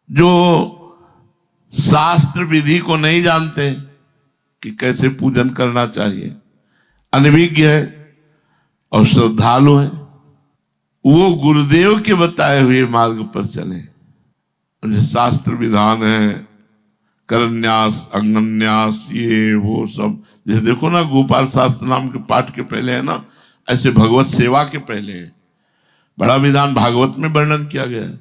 जो शास्त्र विधि को नहीं जानते कि कैसे पूजन करना चाहिए, अनभिज्ञ है और श्रद्धालु है, वो गुरुदेव के बताए हुए मार्ग पर चले। जो शास्त्र विधान है, करन्यास, अंगन्यास, ये वो सब, जैसे देखो ना गोपाल शास्त्र नाम के पाठ के पहले है ना, ऐसे भगवत सेवा के पहले है। बड़ा विधान भागवत में वर्णन किया गया है।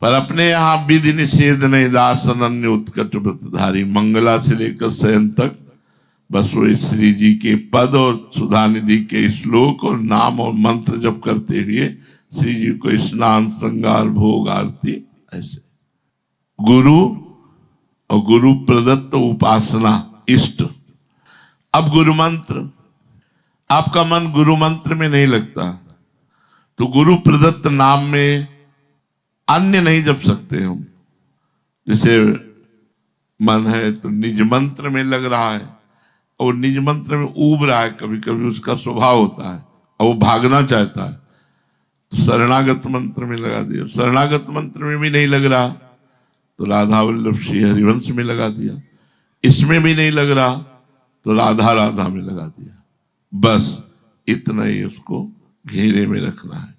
पर अपने यहाँ विधि निषेध नहीं, दास अनन्य उत्कट व्रतधारी, मंगला से लेकर शयन तक बस वो श्री जी के पद और सुधा निधि के श्लोक और नाम और मंत्र जप करते हुए श्री जी को स्नान, श्रृंगार, भोग, आरती, ऐसे गुरु और गुरु प्रदत्त उपासना, इष्ट। अब गुरु मंत्र, आपका मन गुरु मंत्र में नहीं लगता तो गुरु प्रदत्त नाम में अन्य नहीं जप सकते हम। जैसे मन है तो निज मंत्र में लग रहा है और निज मंत्र में ऊब रहा है, कभी कभी उसका स्वभाव होता है और वो भागना चाहता है तो शरणागत मंत्र में लगा दिया। शरणागत मंत्र में भी नहीं लग रहा तो राधा वल्लभ श्री हरिवंश में लगा दिया। इसमें भी नहीं लग रहा तो राधा राधा में लगा दिया। बस इतना ही उसको घेरे में रखना है,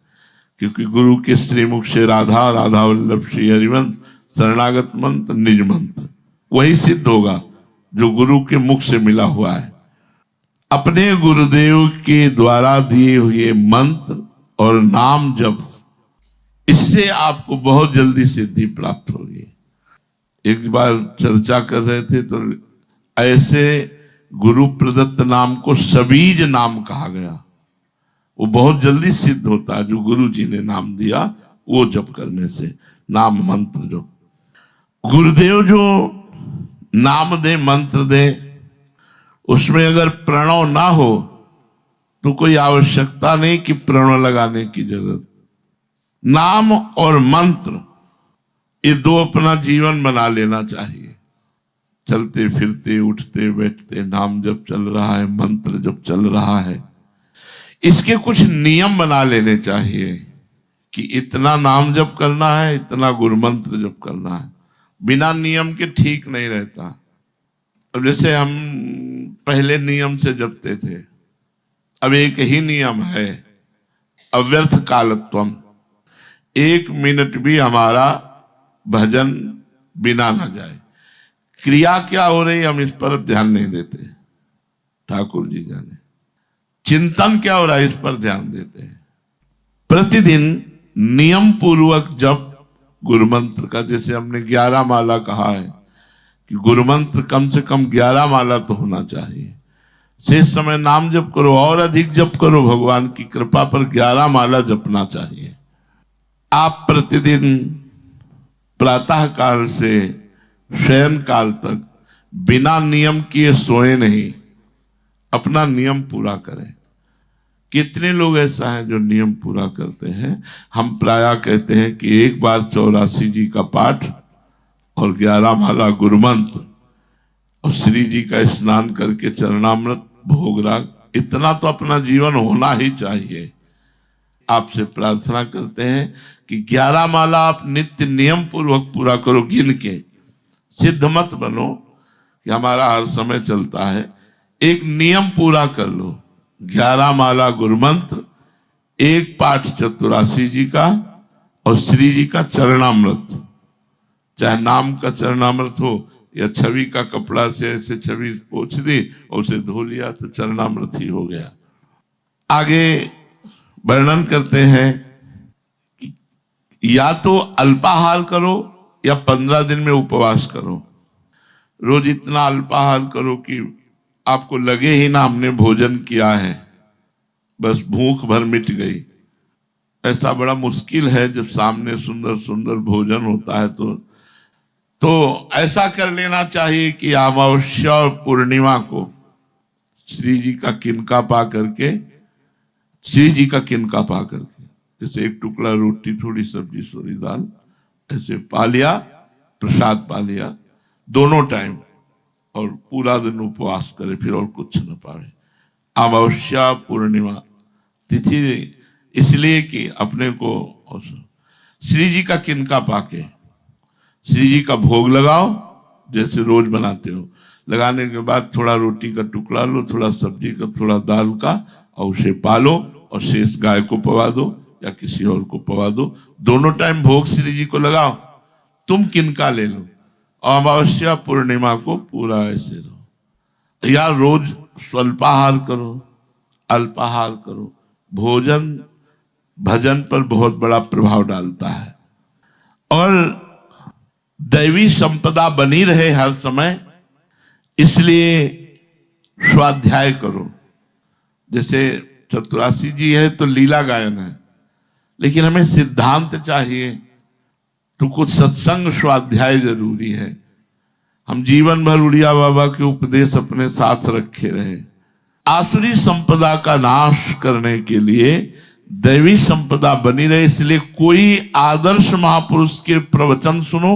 क्योंकि गुरु के श्रीमुख से राधा, राधा वल्लभ श्री हरिवंश, शरणागत मंत्र, निज मंत्र वही सिद्ध होगा जो गुरु के मुख से मिला हुआ है। अपने गुरुदेव के द्वारा दिए हुए मंत्र और नाम जप, इससे आपको बहुत जल्दी सिद्धि प्राप्त होगी। एक बार चर्चा कर रहे थे तो ऐसे गुरु प्रदत्त नाम को सबीज नाम कहा गया। वो बहुत जल्दी सिद्ध होता है, जो गुरु जी ने नाम दिया वो जप करने से, नाम मंत्र जो गुरुदेव जो नाम दे, मंत्र दे, उसमें अगर प्रणव ना हो तो कोई आवश्यकता नहीं कि प्रणव लगाने की जरूरत। नाम और मंत्र ये दो अपना जीवन बना लेना चाहिए। चलते फिरते, उठते बैठते नाम जब चल रहा है, मंत्र जब चल रहा है, इसके कुछ नियम बना लेने चाहिए कि इतना नाम जप करना है, इतना गुरु मंत्र जप करना है। बिना नियम के ठीक नहीं रहता। अब जैसे हम पहले नियम से जपते थे, अब एक ही नियम है, अव्यर्थ कालत्वम। 1 मिनट भी हमारा भजन बिना ना जाए। क्रिया क्या हो रही हम इस पर ध्यान नहीं देते, ठाकुर जी जाने। चिंतन क्या हो रहा है इस पर ध्यान देते हैं। प्रतिदिन नियम पूर्वक जप गुरु मंत्र का, जैसे हमने 11 माला कहा है कि गुरु मंत्र कम से कम 11 माला तो होना चाहिए। शेष समय नाम जप करो और अधिक जप करो, भगवान की कृपा पर 11 माला जपना चाहिए। आप प्रतिदिन प्रातः काल से शयन काल तक बिना नियम किए सोए नहीं, अपना नियम पूरा करें। कितने लोग ऐसा है जो नियम पूरा करते हैं। हम प्रायः कहते हैं कि एक बार 84 जी का पाठ और 11 माला गुरु मंत्र और श्री जी का स्नान करके चरणामृत भोग राग, इतना तो अपना जीवन होना ही चाहिए। आपसे प्रार्थना करते हैं कि 11 माला आप नित्य नियम पूर्वक पूरा करो, गिन के। सिद्ध मत बनो कि हमारा हर समय चलता है, एक नियम पूरा कर लो। 11 माला गुरु मंत्र, एक पाठ 84 जी का और श्री जी का चरणामृत, चाहे नाम का चरणामृत हो या छवि का कपड़ा से ऐसे छवि पोंछ दी और उसे धो लिया तो चरणामृत ही हो गया। आगे वर्णन करते हैं कि या तो अल्पाहार करो या 15 दिन में उपवास करो। रोज इतना अल्पाहार करो कि आपको लगे ही ना हमने भोजन किया है, बस भूख भर मिट गई। ऐसा बड़ा मुश्किल है जब सामने सुंदर सुंदर भोजन होता है तो ऐसा कर लेना चाहिए कि अमावस्या और पूर्णिमा को श्री जी का किनका पा करके, जैसे एक टुकड़ा रोटी, थोड़ी सब्जी, थोड़ी दाल, ऐसे पा लिया, प्रसाद पा लिया दोनों टाइम, और पूरा दिन उपवास करे, फिर और कुछ न पावे। अमावस्या पूर्णिमा तिथि इसलिए कि अपने को श्री जी का किनका पाके श्री जी का भोग लगाओ जैसे रोज बनाते हो। लगाने के बाद थोड़ा रोटी का टुकड़ा लो, थोड़ा सब्जी का, थोड़ा दाल का, और उसे पालो और शेष गाय को पवा दो या किसी और को पवा दो। दोनों टाइम भोग श्री जी को लगाओ। तुम किनका ले लो, अमावस्या पूर्णिमा को पूरा ऐसे रहो। या रोज स्वल्पाहार करो, अल्पाहार करो। भोजन भजन पर बहुत बड़ा प्रभाव डालता है। और दैवी संपदा बनी रहे हर समय, इसलिए स्वाध्याय करो। जैसे चतुरासी जी है तो लीला गायन है, लेकिन हमें सिद्धांत चाहिए तो कुछ सत्संग स्वाध्याय जरूरी है। हम जीवन भर उड़िया बाबा के उपदेश अपने साथ रखे रहे। आसुरी संपदा का नाश करने के लिए दैवी संपदा बनी रहे, इसलिए कोई आदर्श महापुरुष के प्रवचन सुनो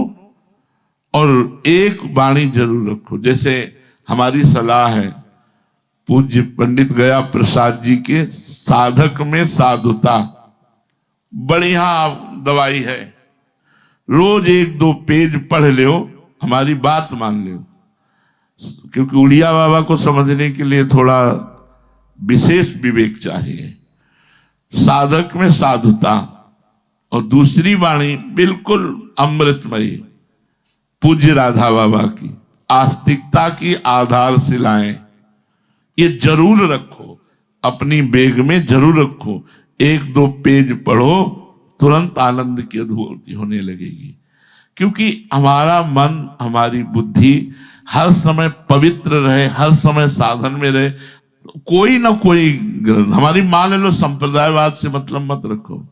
और एक वाणी जरूर रखो। जैसे हमारी सलाह है पूज्य पंडित गया प्रसाद जी के साधक में साधुता, बढ़िया दवाई है। रोज 1-2 पेज पढ़ लो, हमारी बात मान लो। क्योंकि उड़िया बाबा को समझने के लिए थोड़ा विशेष विवेक चाहिए। साधक में साधुता, और दूसरी वाणी बिल्कुल अमृतमयी पूज्य राधा बाबा की आस्तिकता की आधारशिलाएं, ये जरूर रखो, अपनी बैग में जरूर रखो। 1-2 पेज पढ़ो, तुरंत आनंद की अनुभूति होने लगेगी। क्योंकि हमारा मन, हमारी बुद्धि हर समय पवित्र रहे, हर समय साधन में रहे। कोई ना कोई ग्रंथ, हमारी मान लो संप्रदायवाद से मतलब मत रखो।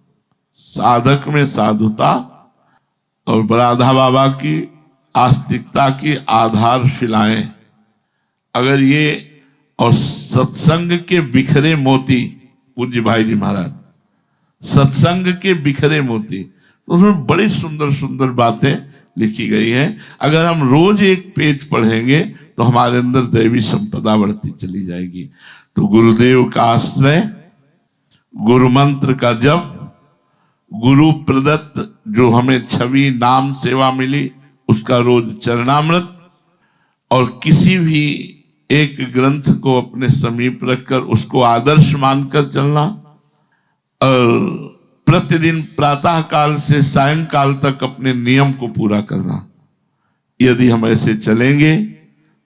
साधक में साधुता और राधा बाबा की आस्तिकता की आधारशिलाएं, अगर ये, और सत्संग के बिखरे मोती, पूज्य भाई जी महाराज, सत्संग के बिखरे मोती, तो उसमें बड़ी सुंदर सुंदर बातें लिखी गई हैं। अगर हम रोज 1 पेज पढ़ेंगे तो हमारे अंदर दैवी संपदा बढ़ती चली जाएगी। तो गुरुदेव का आश्रय, गुरु मंत्र का जप, गुरु प्रदत्त जो हमें छवि नाम सेवा मिली उसका रोज चरणामृत, और किसी भी एक ग्रंथ को अपने समीप रखकर उसको आदर्श मानकर चलना, और प्रतिदिन प्रातः काल से सायंकाल तक अपने नियम को पूरा करना। यदि हम ऐसे चलेंगे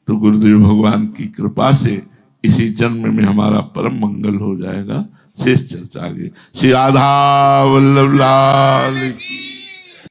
तो गुरुदेव भगवान की कृपा से इसी जन्म में हमारा परम मंगल हो जाएगा। शेष चर्चा आगे। श्री राधा वल्लभ लाल की।